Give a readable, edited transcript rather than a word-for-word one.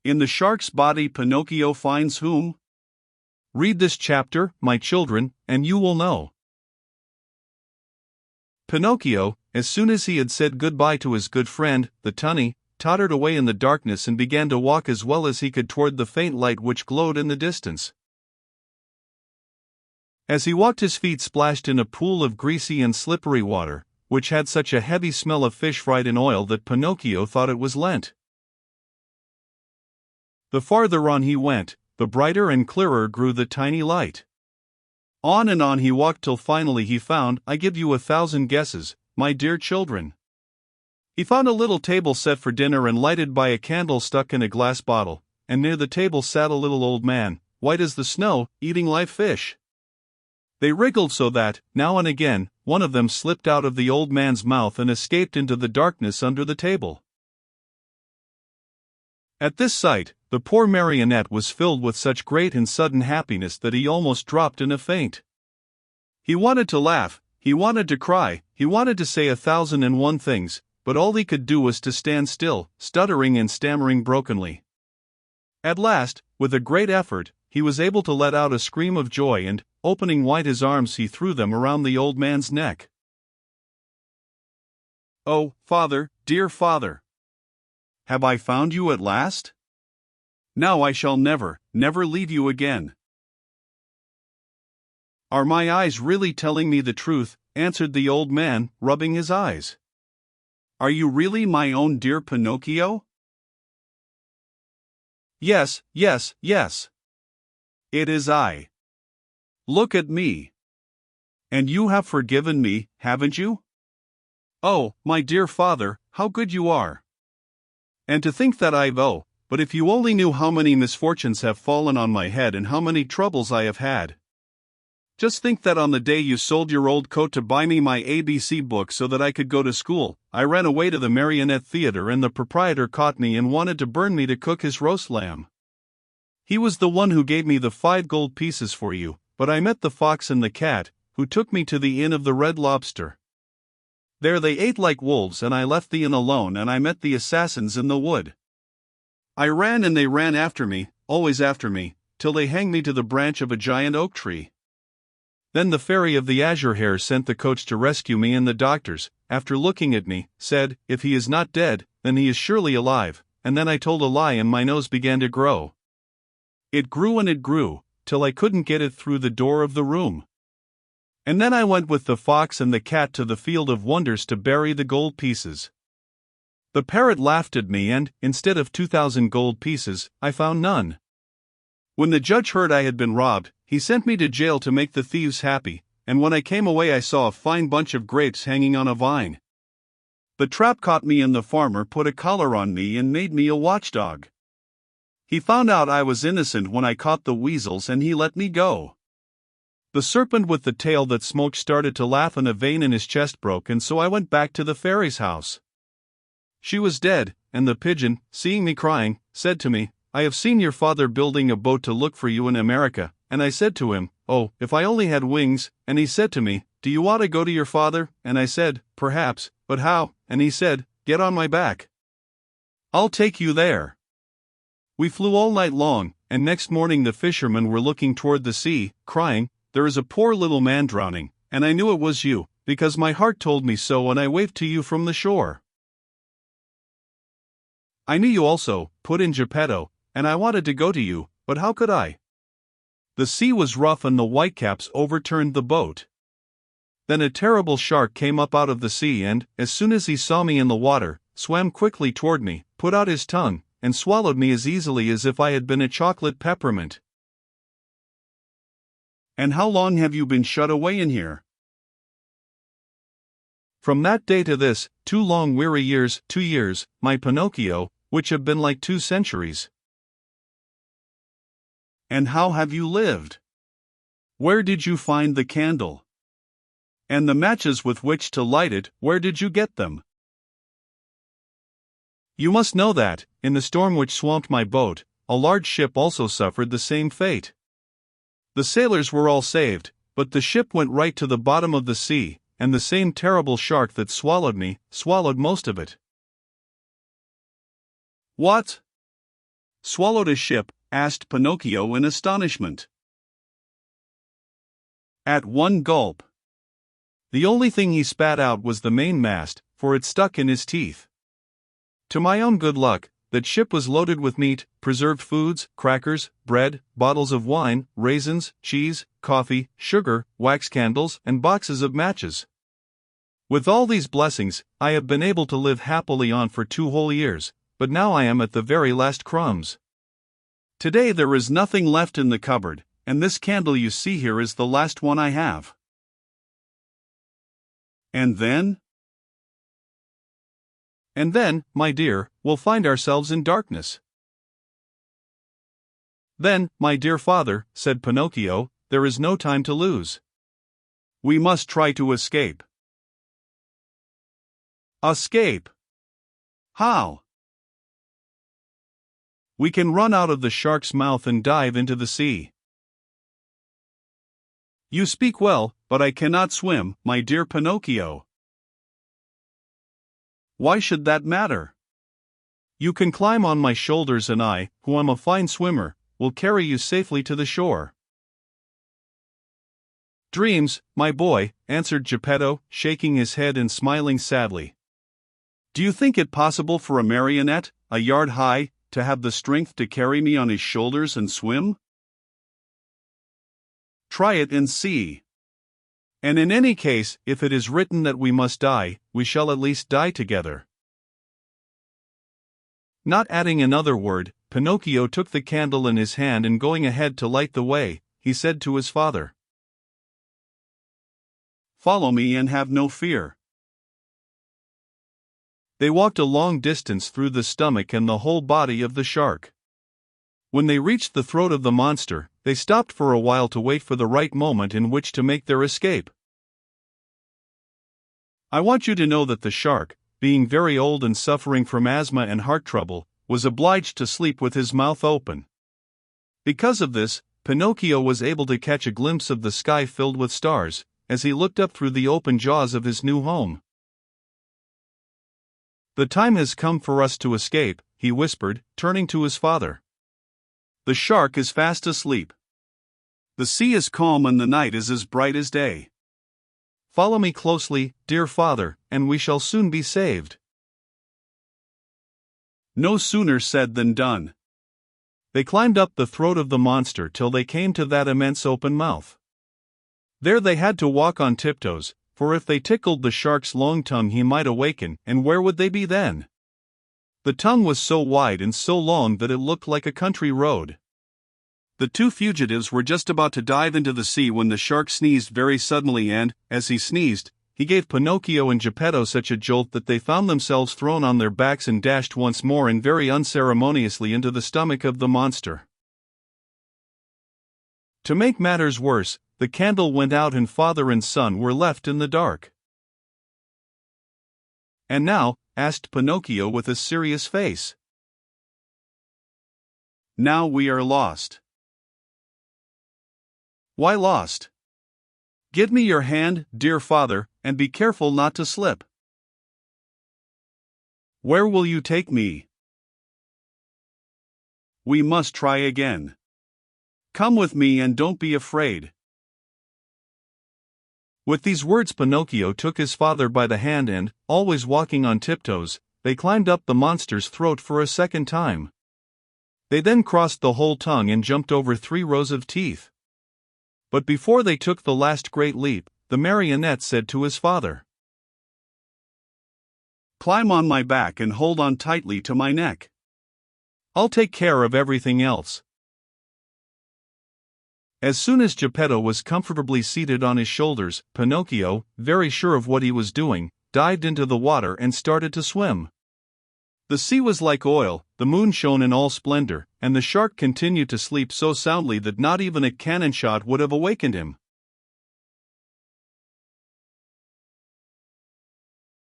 In the shark's body Pinocchio finds whom? Read this chapter, my children, and you will know. Pinocchio, as soon as he had said goodbye to his good friend, the tunny, tottered away in the darkness and began to walk as well as he could toward the faint light which glowed in the distance. As he walked, his feet splashed in a pool of greasy and slippery water, which had such a heavy smell of fish fried in oil that Pinocchio thought it was Lent. The farther on he went, the brighter and clearer grew the tiny light. On and on he walked till finally he found, I give you 1,000 guesses, my dear children. He found a little table set for dinner and lighted by a candle stuck in a glass bottle, and near the table sat a little old man, white as the snow, eating live fish. They wriggled so that, now and again, one of them slipped out of the old man's mouth and escaped into the darkness under the table. At this sight, the poor marionette was filled with such great and sudden happiness that he almost dropped in a faint. He wanted to laugh, he wanted to cry, he wanted to say 1,001 things, but all he could do was to stand still, stuttering and stammering brokenly. At last, with a great effort, he was able to let out a scream of joy and, opening wide his arms, he threw them around the old man's neck. "Oh, father, dear father! Have I found you at last? Now I shall never, never leave you again." "Are my eyes really telling me the truth?" answered the old man, rubbing his eyes. "Are you really my own dear Pinocchio?" "Yes, yes, yes. It is I. Look at me. And you have forgiven me, haven't you? Oh, my dear father, how good you are. And to think that but if you only knew how many misfortunes have fallen on my head and how many troubles I have had. Just think that on the day you sold your old coat to buy me my ABC book so that I could go to school, I ran away to the marionette theater and the proprietor caught me and wanted to burn me to cook his roast lamb. He was the one who gave me the 5 gold pieces for you, but I met the fox and the cat, who took me to the Inn of the Red Lobster. There they ate like wolves and I left the inn alone and I met the assassins in the wood. I ran and they ran after me, always after me, till they hanged me to the branch of a giant oak tree. Then the fairy of the azure hair sent the coach to rescue me and the doctors, after looking at me, said, if he is not dead, then he is surely alive, and then I told a lie and my nose began to grow. It grew and it grew, till I couldn't get it through the door of the room. And then I went with the fox and the cat to the field of wonders to bury the gold pieces. The parrot laughed at me and, instead of 2,000 gold pieces, I found none. When the judge heard I had been robbed, he sent me to jail to make the thieves happy, and when I came away I saw a fine bunch of grapes hanging on a vine. The trap caught me and the farmer put a collar on me and made me a watchdog. He found out I was innocent when I caught the weasels and he let me go. The serpent with the tail that smoked started to laugh and a vein in his chest broke, and so I went back to the fairy's house. She was dead, and the pigeon, seeing me crying, said to me, I have seen your father building a boat to look for you in America, and I said to him, oh, if I only had wings, and he said to me, do you want to go to your father? And I said, perhaps, but how? And he said, get on my back. I'll take you there. We flew all night long, and next morning the fishermen were looking toward the sea, crying, there is a poor little man drowning, and I knew it was you, because my heart told me so and I waved to you from the shore. I knew you also, put in Geppetto, and I wanted to go to you, but how could I? The sea was rough and the whitecaps overturned the boat. Then a terrible shark came up out of the sea and, as soon as he saw me in the water, swam quickly toward me, put out his tongue, and swallowed me as easily as if I had been a chocolate peppermint. And how long have you been shut away in here? From that day to this, 2 long weary years, 2 years, my Pinocchio, which have been like 2 centuries. And how have you lived? Where did you find the candle? And the matches with which to light it, where did you get them? You must know that, in the storm which swamped my boat, a large ship also suffered the same fate. The sailors were all saved, but the ship went right to the bottom of the sea, and the same terrible shark that swallowed me, swallowed most of it. What? swallowed a ship?" asked Pinocchio in astonishment. At one gulp. The only thing he spat out was the mainmast, for it stuck in his teeth. To my own good luck, that ship was loaded with meat, preserved foods, crackers, bread, bottles of wine, raisins, cheese, coffee, sugar, wax candles, and boxes of matches. With all these blessings, I have been able to live happily on for 2 whole years, but now I am at the very last crumbs. Today there is nothing left in the cupboard, and this candle you see here is the last one I have. And then? And then, my dear, we'll find ourselves in darkness. Then, my dear father, said Pinocchio, there is no time to lose. We must try to escape. Escape? How? We can run out of the shark's mouth and dive into the sea. You speak well, but I cannot swim, my dear Pinocchio. Why should that matter? You can climb on my shoulders and I, who am a fine swimmer, will carry you safely to the shore. Dreams, my boy, answered Geppetto, shaking his head and smiling sadly. Do you think it possible for a marionette, a yard high, to have the strength to carry me on his shoulders and swim? Try it and see. And in any case, if it is written that we must die, we shall at least die together. Not adding another word, Pinocchio took the candle in his hand and going ahead to light the way, he said to his father, "Follow me and have no fear." They walked a long distance through the stomach and the whole body of the shark. When they reached the throat of the monster, they stopped for a while to wait for the right moment in which to make their escape. I want you to know that the shark, being very old and suffering from asthma and heart trouble, was obliged to sleep with his mouth open. Because of this, Pinocchio was able to catch a glimpse of the sky filled with stars, as he looked up through the open jaws of his new home. The time has come for us to escape, he whispered, turning to his father. The shark is fast asleep. The sea is calm and the night is as bright as day. Follow me closely, dear father, and we shall soon be saved. No sooner said than done. They climbed up the throat of the monster till they came to that immense open mouth. There they had to walk on tiptoes, for if they tickled the shark's long tongue he might awaken, and where would they be then? The tongue was so wide and so long that it looked like a country road. The two fugitives were just about to dive into the sea when the shark sneezed very suddenly and, as he sneezed, he gave Pinocchio and Geppetto such a jolt that they found themselves thrown on their backs and dashed once more and very unceremoniously into the stomach of the monster. To make matters worse, the candle went out and father and son were left in the dark. And now? Asked Pinocchio with a serious face. Now we are lost. Why lost? Give me your hand, dear father, and be careful not to slip. Where will you take me? We must try again. Come with me and don't be afraid. With these words Pinocchio took his father by the hand and, always walking on tiptoes, they climbed up the monster's throat for a second time. They then crossed the whole tongue and jumped over 3 rows of teeth. But before they took the last great leap, the marionette said to his father, "Climb on my back and hold on tightly to my neck. I'll take care of everything else." As soon as Geppetto was comfortably seated on his shoulders, Pinocchio, very sure of what he was doing, dived into the water and started to swim. The sea was like oil, the moon shone in all splendor, and the shark continued to sleep so soundly that not even a cannon shot would have awakened him.